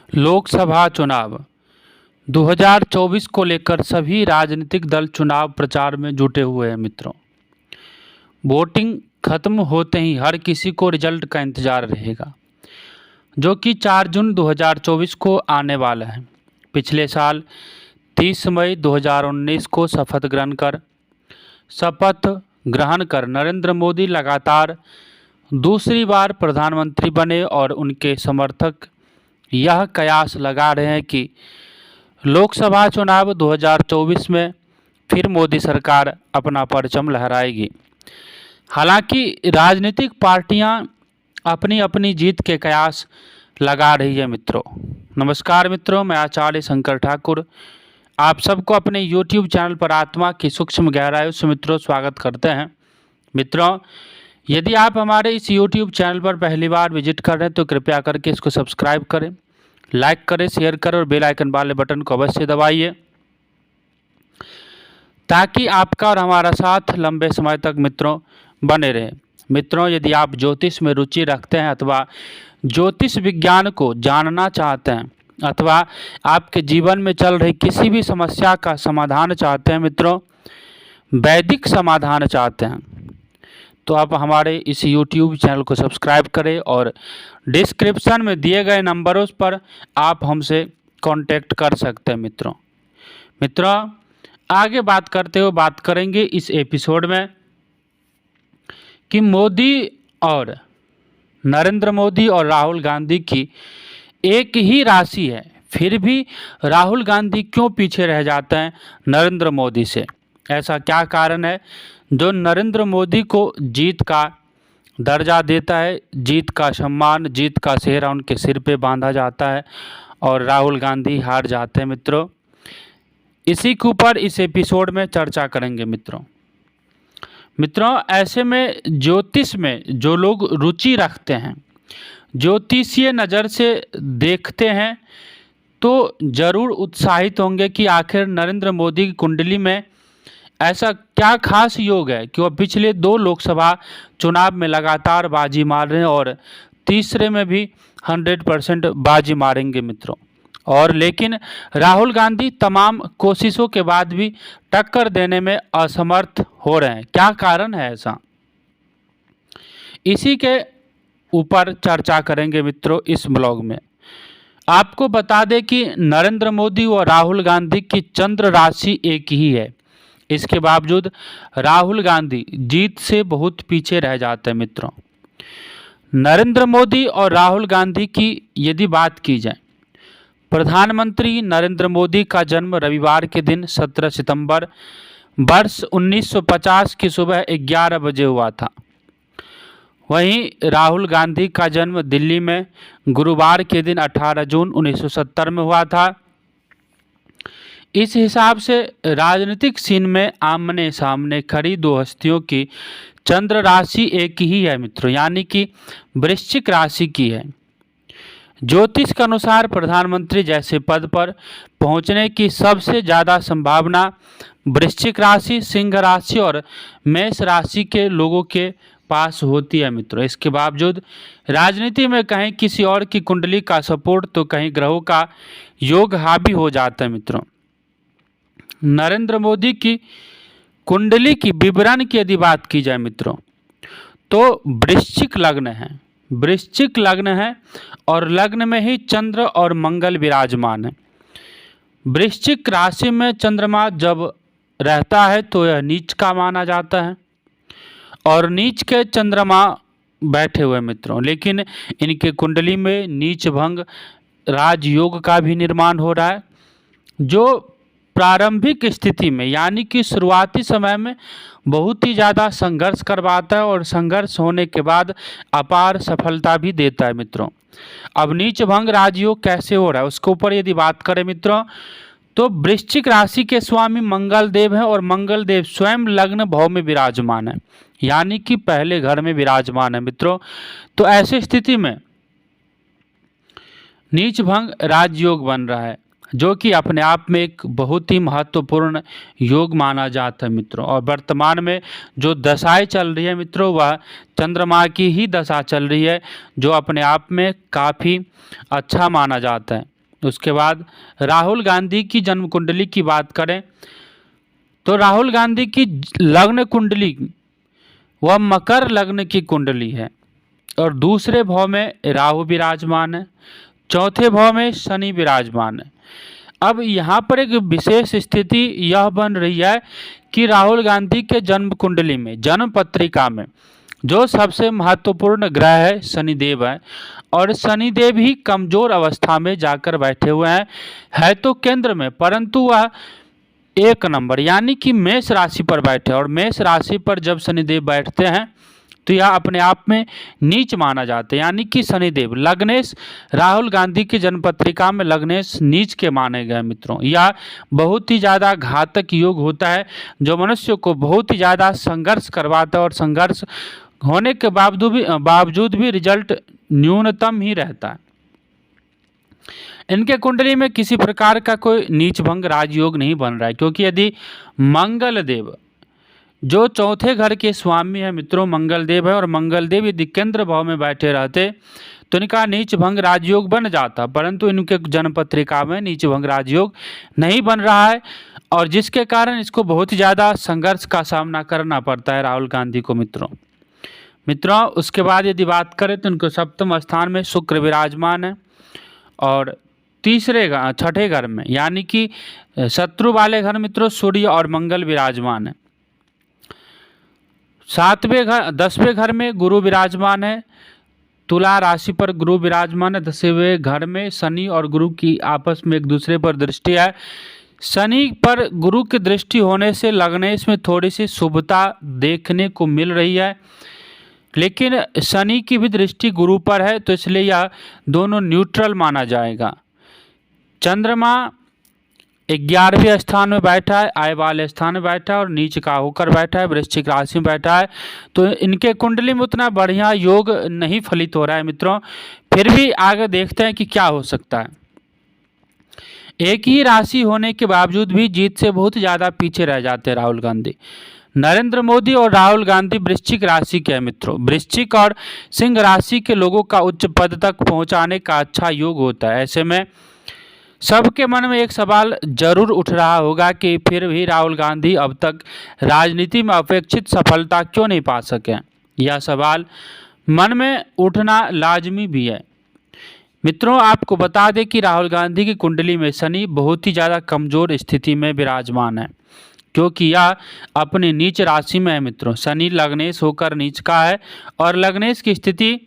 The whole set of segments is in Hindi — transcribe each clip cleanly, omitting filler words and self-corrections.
लोकसभा चुनाव 2024 को लेकर सभी राजनीतिक दल चुनाव प्रचार में जुटे हुए हैं मित्रों। वोटिंग खत्म होते ही हर किसी को रिजल्ट का इंतजार रहेगा, जो कि 4 जून 2024 को आने वाला है। पिछले साल 30 मई 2019 को शपथ ग्रहण कर नरेंद्र मोदी लगातार दूसरी बार प्रधानमंत्री बने और उनके समर्थक यह कयास लगा रहे हैं कि लोकसभा चुनाव 2024 में फिर मोदी सरकार अपना परचम लहराएगी। हालांकि राजनीतिक पार्टियां अपनी अपनी जीत के कयास लगा रही है मित्रों। नमस्कार मित्रों, मैं आचार्य शंकर ठाकुर आप सबको अपने YouTube चैनल पर आत्मा की सूक्ष्म गहराइयों से मित्रों स्वागत करते हैं। मित्रों, यदि आप हमारे इस YouTube चैनल पर पहली बार विजिट कर रहे हैं तो कृपया करके इसको सब्सक्राइब करें, लाइक करें, शेयर करें और बेल आइकन वाले बटन को अवश्य दबाइए, ताकि आपका और हमारा साथ लंबे समय तक मित्रों बने रहे। मित्रों, यदि आप ज्योतिष में रुचि रखते हैं अथवा ज्योतिष विज्ञान को जानना चाहते हैं अथवा आपके जीवन में चल रही किसी भी समस्या का समाधान चाहते हैं मित्रों, वैदिक समाधान चाहते हैं, तो आप हमारे इस YouTube चैनल को सब्सक्राइब करें और डिस्क्रिप्शन में दिए गए नंबरों पर आप हमसे कांटेक्ट कर सकते हैं मित्रों। आगे बात करेंगे इस एपिसोड में कि नरेंद्र मोदी और राहुल गांधी की एक ही राशि है, फिर भी राहुल गांधी क्यों पीछे रह जाते हैं नरेंद्र मोदी से। ऐसा क्या कारण है जो नरेंद्र मोदी को जीत का दर्जा देता है, जीत का सम्मान, जीत का सेहरा उनके सिर पे बांधा जाता है और राहुल गांधी हार जाते हैं मित्रों। इसी के ऊपर इस एपिसोड में चर्चा करेंगे मित्रों। ऐसे में ज्योतिष में जो लोग रुचि रखते हैं, ज्योतिषीय नज़र से देखते हैं, तो ज़रूर उत्साहित होंगे कि आखिर नरेंद्र मोदी की कुंडली में ऐसा क्या खास योग है कि वह पिछले 2 लोकसभा चुनाव में लगातार बाजी मार रहे हैं और तीसरे में भी 100% बाजी मारेंगे मित्रों। और लेकिन राहुल गांधी तमाम कोशिशों के बाद भी टक्कर देने में असमर्थ हो रहे हैं। क्या कारण है ऐसा, इसी के ऊपर चर्चा करेंगे मित्रों इस ब्लॉग में। आपको बता दें कि नरेंद्र मोदी और राहुल गांधी की चंद्र राशि एक ही है, इसके बावजूद राहुल गांधी जीत से बहुत पीछे रह जाते हैं मित्रों। नरेंद्र मोदी और राहुल गांधी की यदि बात की जाए, प्रधानमंत्री नरेंद्र मोदी का जन्म रविवार के दिन 17 सितंबर वर्ष 1950 की सुबह 11 बजे हुआ था। वहीं राहुल गांधी का जन्म दिल्ली में गुरुवार के दिन 18 जून 1970 में हुआ था। इस हिसाब से राजनीतिक सीन में आमने सामने खड़ी 2 हस्तियों की चंद्र राशि एक ही है मित्रों, यानी कि वृश्चिक राशि की है। ज्योतिष के अनुसार प्रधानमंत्री जैसे पद पर पहुंचने की सबसे ज़्यादा संभावना वृश्चिक राशि, सिंह राशि और मेष राशि के लोगों के पास होती है मित्रों। इसके बावजूद राजनीति में कहीं किसी और की कुंडली का सपोर्ट तो कहीं ग्रहों का योग हावी हो जाता है मित्रों। नरेंद्र मोदी की कुंडली की विवरण की यदि बात की जाए मित्रों, तो वृश्चिक लग्न है और लग्न में ही चंद्र और मंगल विराजमान है। वृश्चिक राशि में चंद्रमा जब रहता है तो यह नीच का माना जाता है और नीच के चंद्रमा बैठे हुए मित्रों, लेकिन इनके कुंडली में नीच भंग राजयोग का भी निर्माण हो रहा है, जो प्रारंभिक स्थिति में यानी कि शुरुआती समय में बहुत ही ज़्यादा संघर्ष करवाता है और संघर्ष होने के बाद अपार सफलता भी देता है मित्रों। अब नीच भंग राजयोग कैसे हो रहा है उसके ऊपर यदि बात करें मित्रों, तो वृश्चिक राशि के स्वामी मंगल देव हैं और मंगल देव स्वयं लग्न भाव में विराजमान है, यानी कि पहले घर में विराजमान है मित्रों। तो ऐसी स्थिति में नीच भंग राजयोग बन रहा है, जो कि अपने आप में एक बहुत ही महत्वपूर्ण योग माना जाता है मित्रों। और वर्तमान में जो दशाएं चल रही है मित्रों, वह चंद्रमा की ही दशा चल रही है, जो अपने आप में काफ़ी अच्छा माना जाता है। उसके बाद राहुल गांधी की जन्म कुंडली की बात करें तो राहुल गांधी की लग्न कुंडली वह मकर लग्न की कुंडली है और दूसरे भाव में राहु विराजमान है, चौथे भाव में शनि विराजमान है। अब यहाँ पर एक विशेष स्थिति यह बन रही है कि राहुल गांधी के जन्म कुंडली में, जन्म पत्रिका में जो सबसे महत्वपूर्ण ग्रह है शनिदेव है और शनिदेव ही कमजोर अवस्था में जाकर बैठे हुए हैं, है तो केंद्र में परंतु वह 1 नंबर यानी कि मेष राशि पर बैठे और मेष राशि पर जब शनिदेव बैठते हैं तो यह अपने आप में नीच माना जाता है, यानी कि शनिदेव लग्नेश राहुल गांधी की जन्म पत्रिका में लग्नेश नीच के माने गए मित्रों। यह बहुत ही ज़्यादा घातक योग होता है जो मनुष्य को बहुत ही ज़्यादा संघर्ष करवाता है और संघर्ष होने के बावजूद भी रिजल्ट न्यूनतम ही रहता है। इनके कुंडली में किसी प्रकार का कोई नीच भंग राजयोग नहीं बन रहा है, क्योंकि यदि मंगल देव जो चौथे घर के स्वामी है मित्रों, मंगल देव है और मंगल देव यदि केंद्र भाव में बैठे रहते तो इनका नीच भंग राजयोग बन जाता, परंतु इनके जन्म पत्रिका में नीच भंग राजयोग नहीं बन रहा है और जिसके कारण इसको बहुत ही ज़्यादा संघर्ष का सामना करना पड़ता है राहुल गांधी को मित्रों। उसके बाद यदि बात करें तो इनको सप्तम स्थान में शुक्र विराजमान है और छठे घर में यानी कि शत्रु वाले घर मित्रों सूर्य और मंगल विराजमान है। 10वें घर में गुरु विराजमान है, तुला राशि पर गुरु विराजमान है। 10वें घर में शनि और गुरु की आपस में एक दूसरे पर दृष्टि है। शनि पर गुरु की दृष्टि होने से लग्नेश में थोड़ी सी शुभता देखने को मिल रही है, लेकिन शनि की भी दृष्टि गुरु पर है तो इसलिए यह दोनों न्यूट्रल माना जाएगा। चंद्रमा 11वें स्थान में बैठा है, आय वाले स्थान में बैठा है और नीच का होकर बैठा है, वृश्चिक राशि में बैठा है, तो इनके कुंडली में उतना बढ़िया योग नहीं फलित हो रहा है मित्रों। फिर भी आगे देखते हैं कि क्या हो सकता है। एक ही राशि होने के बावजूद भी जीत से बहुत ज़्यादा पीछे रह जाते हैं राहुल गांधी। नरेंद्र मोदी और राहुल गांधी वृश्चिक राशि के हैं मित्रों। वृश्चिक और सिंह राशि के लोगों का उच्च पद तक पहुंचाने का अच्छा योग होता है। ऐसे में सबके मन में एक सवाल जरूर उठ रहा होगा कि फिर भी राहुल गांधी अब तक राजनीति में अपेक्षित सफलता क्यों नहीं पा सके। यह सवाल मन में उठना लाजमी भी है मित्रों। आपको बता दें कि राहुल गांधी की कुंडली में शनि बहुत ही ज़्यादा कमज़ोर स्थिति में विराजमान है, क्योंकि यह अपनी नीच राशि में है मित्रों। शनि लग्नेश होकर नीच का है और लग्नेश की स्थिति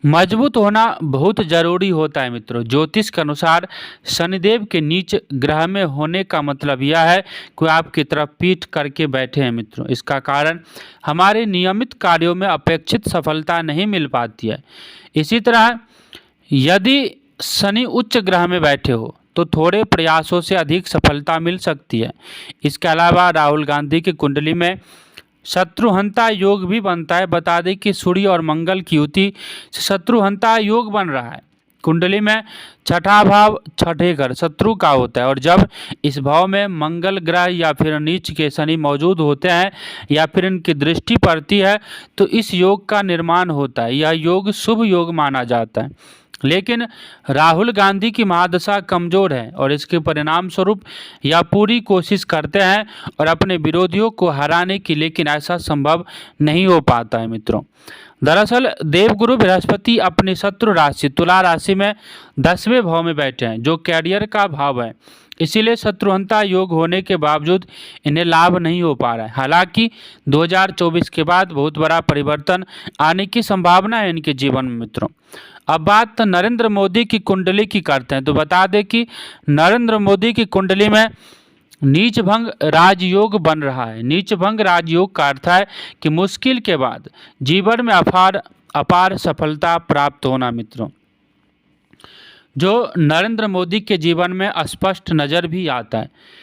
मजबूत होना बहुत जरूरी होता है मित्रों। ज्योतिष के अनुसार शनिदेव के नीच ग्रह में होने का मतलब यह है कि आपकी तरफ पीठ करके बैठे हैं मित्रों। इसका कारण हमारे नियमित कार्यों में अपेक्षित सफलता नहीं मिल पाती है। इसी तरह यदि शनि उच्च ग्रह में बैठे हो तो थोड़े प्रयासों से अधिक सफलता मिल सकती है। इसके अलावा राहुल गांधी की कुंडली में शत्रुहंता योग भी बनता है। बता दें कि सूर्य और मंगल की युति से शत्रुहंता योग बन रहा है। कुंडली में छठा भाव छठे घर शत्रु का होता है और जब इस भाव में मंगल ग्रह या फिर नीच के शनि मौजूद होते हैं या फिर इनकी दृष्टि पड़ती है तो इस योग का निर्माण होता है। यह योग शुभ योग माना जाता है, लेकिन राहुल गांधी की महादशा कमज़ोर है और इसके परिणाम स्वरूप यह पूरी कोशिश करते हैं और अपने विरोधियों को हराने की, लेकिन ऐसा संभव नहीं हो पाता है मित्रों। दरअसल देवगुरु बृहस्पति अपनी शत्रु राशि तुला राशि में 10वें भाव में बैठे हैं जो कैरियर का भाव है, इसीलिए शत्रुहंता योग होने के बावजूद इन्हें लाभ नहीं हो पा रहा है। हालांकि 2024 के बाद बहुत बड़ा परिवर्तन आने की संभावना है इनके जीवन में मित्रों। अब बात नरेंद्र मोदी की कुंडली की करते हैं तो बता दें कि नरेंद्र मोदी की कुंडली में नीच भंग राजयोग बन रहा है। नीच भंग राजयोग का अर्थ है कि मुश्किल के बाद जीवन में अपार सफलता प्राप्त होना मित्रों, जो नरेंद्र मोदी के जीवन में स्पष्ट नज़र भी आता है।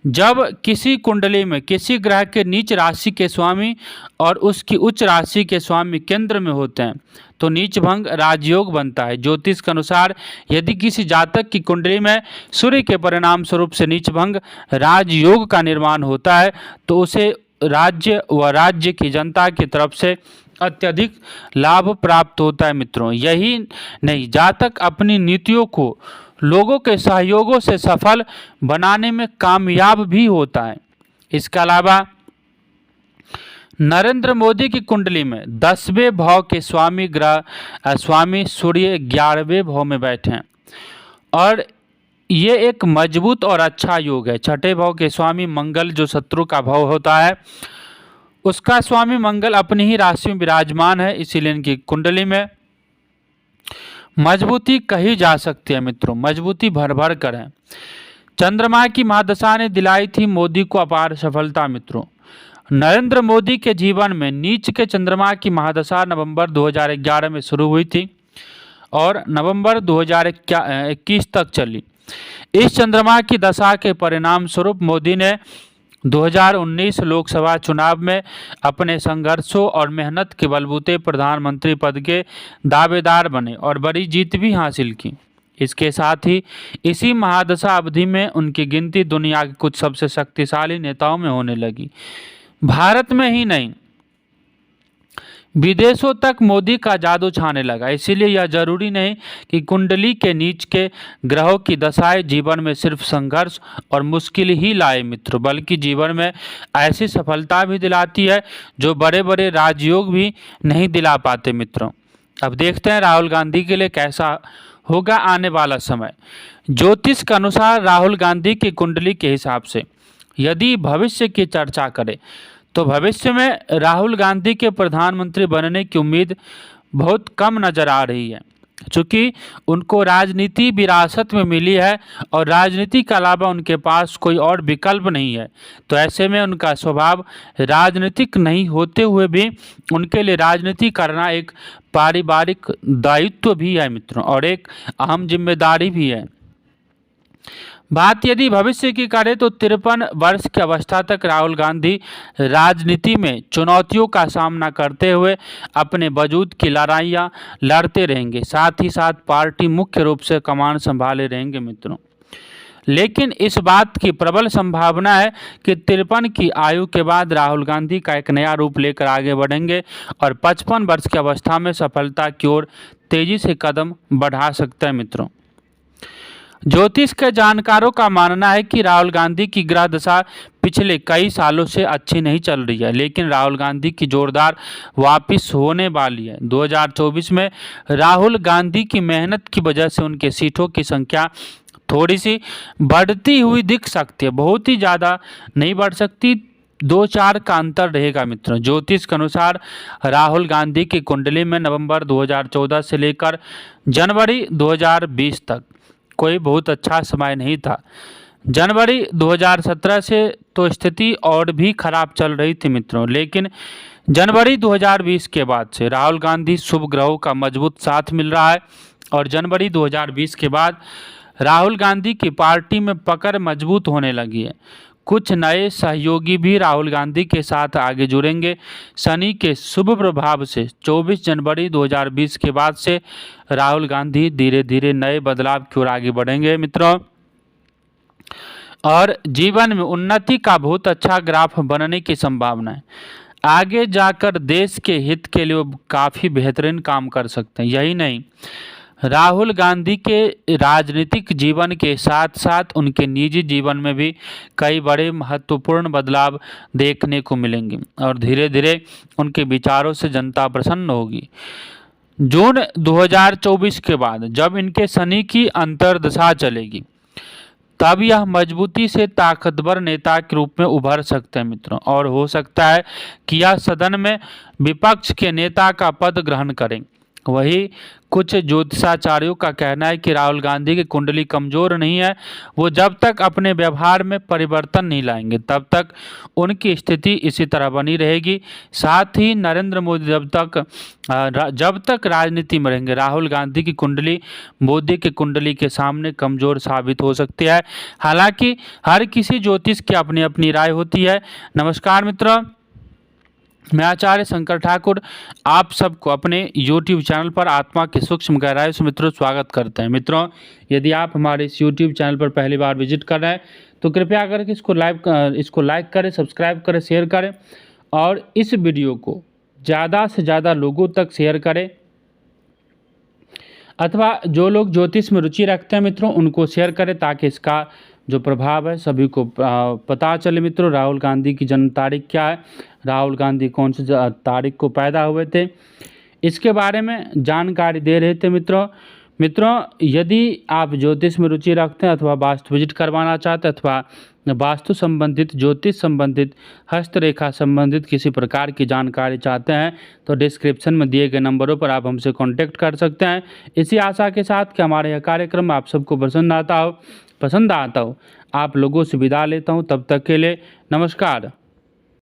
जब किसी कुंडली में किसी ग्रह के नीच राशि के स्वामी और उसकी उच्च राशि के स्वामी केंद्र में होते हैं तो नीच भंग राजयोग बनता है। ज्योतिष के अनुसार यदि किसी जातक की कुंडली में सूर्य के परिणाम स्वरूप से नीच भंग राजयोग का निर्माण होता है तो उसे राज्य व राज्य की जनता की तरफ से अत्यधिक लाभ प्राप्त होता है मित्रों। यही नहीं, जातक अपनी नीतियों को लोगों के सहयोगों से सफल बनाने में कामयाब भी होता है। इसके अलावा नरेंद्र मोदी की कुंडली में 10वें भाव के स्वामी ग्रह स्वामी सूर्य 11वें भाव में बैठे हैं और ये एक मजबूत और अच्छा योग है। छठे भाव के स्वामी मंगल जो शत्रु का भाव होता है उसका स्वामी मंगल अपनी ही राशि में विराजमान है, इसीलिए इनकी कुंडली में मजबूती कही जा सकती है मित्रों, मजबूती भर भर कर है। चंद्रमा की महादशा ने दिलाई थी मोदी को अपार सफलता मित्रों। नरेंद्र मोदी के जीवन में नीच के चंद्रमा की महादशा नवंबर 2011 में शुरू हुई थी और नवंबर 2021 तक चली। इस चंद्रमा की दशा के परिणाम स्वरूप मोदी ने 2019 लोकसभा चुनाव में अपने संघर्षों और मेहनत के बलबूते प्रधानमंत्री पद के दावेदार बने और बड़ी जीत भी हासिल की। इसके साथ ही इसी महादशा अवधि में उनकी गिनती दुनिया के कुछ सबसे शक्तिशाली नेताओं में होने लगी। भारत में ही नहीं, विदेशों तक मोदी का जादू छाने लगा। इसीलिए यह जरूरी नहीं कि कुंडली के नीच के ग्रहों की दशाएं जीवन में सिर्फ संघर्ष और मुश्किल ही लाए मित्रों, बल्कि जीवन में ऐसी सफलता भी दिलाती है जो बड़े बड़े राजयोग भी नहीं दिला पाते मित्रों। अब देखते हैं राहुल गांधी के लिए कैसा होगा आने वाला समय। ज्योतिष के अनुसार राहुल गांधी की कुंडली के हिसाब से यदि भविष्य की चर्चा करें तो भविष्य में राहुल गांधी के प्रधानमंत्री बनने की उम्मीद बहुत कम नजर आ रही है, चूँकि उनको राजनीति विरासत में मिली है और राजनीति के अलावा उनके पास कोई और विकल्प नहीं है। तो ऐसे में उनका स्वभाव राजनीतिक नहीं होते हुए भी उनके लिए राजनीति करना एक पारिवारिक दायित्व भी है मित्रों और एक अहम जिम्मेदारी भी है। बात यदि भविष्य की करें तो 53 वर्ष की अवस्था तक राहुल गांधी राजनीति में चुनौतियों का सामना करते हुए अपने वजूद की लड़ाइयाँ लड़ते रहेंगे, साथ ही साथ पार्टी मुख्य रूप से कमान संभाले रहेंगे मित्रों। लेकिन इस बात की प्रबल संभावना है कि 53 की आयु के बाद राहुल गांधी का एक नया रूप लेकर आगे बढ़ेंगे और 55 वर्ष की अवस्था में सफलता की ओर तेजी से कदम बढ़ा सकते हैं मित्रों। ज्योतिष के जानकारों का मानना है कि राहुल गांधी की ग्रह दशा पिछले कई सालों से अच्छी नहीं चल रही है, लेकिन राहुल गांधी की जोरदार वापस होने वाली है। 2024 में राहुल गांधी की मेहनत की वजह से उनके सीटों की संख्या थोड़ी सी बढ़ती हुई दिख सकती है, बहुत ही ज़्यादा नहीं बढ़ सकती, 2-4 का अंतर रहेगा मित्रों। ज्योतिष के अनुसार राहुल गांधी की कुंडली में नवंबर 2014 से लेकर जनवरी 2020 तक कोई बहुत अच्छा समय नहीं था। जनवरी 2017 से तो स्थिति और भी खराब चल रही थी मित्रों, लेकिन जनवरी 2020 के बाद से राहुल गांधी शुभ ग्रहों का मजबूत साथ मिल रहा है और जनवरी 2020 के बाद राहुल गांधी की पार्टी में पकड़ मजबूत होने लगी है। कुछ नए सहयोगी भी राहुल गांधी के साथ आगे जुड़ेंगे। शनि के शुभ प्रभाव से 24 जनवरी 2020 के बाद से राहुल गांधी धीरे धीरे नए बदलाव की ओर आगे बढ़ेंगे मित्रों और जीवन में उन्नति का बहुत अच्छा ग्राफ बनने की संभावना है। आगे जाकर देश के हित के लिए वो काफ़ी बेहतरीन काम कर सकते हैं। यही नहीं, राहुल गांधी के राजनीतिक जीवन के साथ साथ उनके निजी जीवन में भी कई बड़े महत्वपूर्ण बदलाव देखने को मिलेंगे और धीरे धीरे उनके विचारों से जनता प्रसन्न होगी। जून 2024 के बाद जब इनके शनि की अंतर्दशा चलेगी तब यह मजबूती से ताकतवर नेता के रूप में उभर सकते हैं मित्रों और हो सकता है कि यह सदन में विपक्ष के नेता का पद ग्रहण करें। वही कुछ ज्योतिषाचार्यों का कहना है कि राहुल गांधी की कुंडली कमजोर नहीं है, वो जब तक अपने व्यवहार में परिवर्तन नहीं लाएंगे तब तक उनकी स्थिति इसी तरह बनी रहेगी। साथ ही नरेंद्र मोदी जब तक राजनीति में रहेंगे राहुल गांधी की कुंडली मोदी की कुंडली के सामने कमजोर साबित हो सकती है। हालांकि हर किसी ज्योतिष की अपनी अपनी राय होती है। नमस्कार मित्रों, मैं आचार्य शंकर ठाकुर आप सबको अपने YouTube चैनल पर आत्मा की सूक्ष्म गहराई से मित्रों स्वागत करते हैं। मित्रों, यदि आप हमारे इस YouTube चैनल पर पहली बार विजिट कर रहे हैं तो कृपया करके इसको लाइक करें, सब्सक्राइब करें, शेयर करें और इस वीडियो को ज़्यादा से ज़्यादा लोगों तक शेयर करें, अथवा जो लोग ज्योतिष में रुचि रखते हैं मित्रों उनको शेयर करें, ताकि इसका जो प्रभाव है सभी को पता चले। मित्रों, राहुल गांधी की जन्म तारीख क्या है, राहुल गांधी कौन सी तारीख को पैदा हुए थे, इसके बारे में जानकारी दे रहे थे। मित्रों, यदि आप ज्योतिष में रुचि रखते हैं अथवा वास्तु विजिट करवाना चाहते हैं अथवा वास्तु संबंधित, ज्योतिष संबंधित, हस्तरेखा संबंधित किसी प्रकार की जानकारी चाहते हैं तो डिस्क्रिप्शन में दिए गए नंबरों पर आप हमसे कांटेक्ट कर सकते हैं। इसी आशा के साथ कि हमारे यह कार्यक्रम आप सबको पसंद आता हो, आप लोगों से विदा लेता हूं। तब तक के लिए नमस्कार।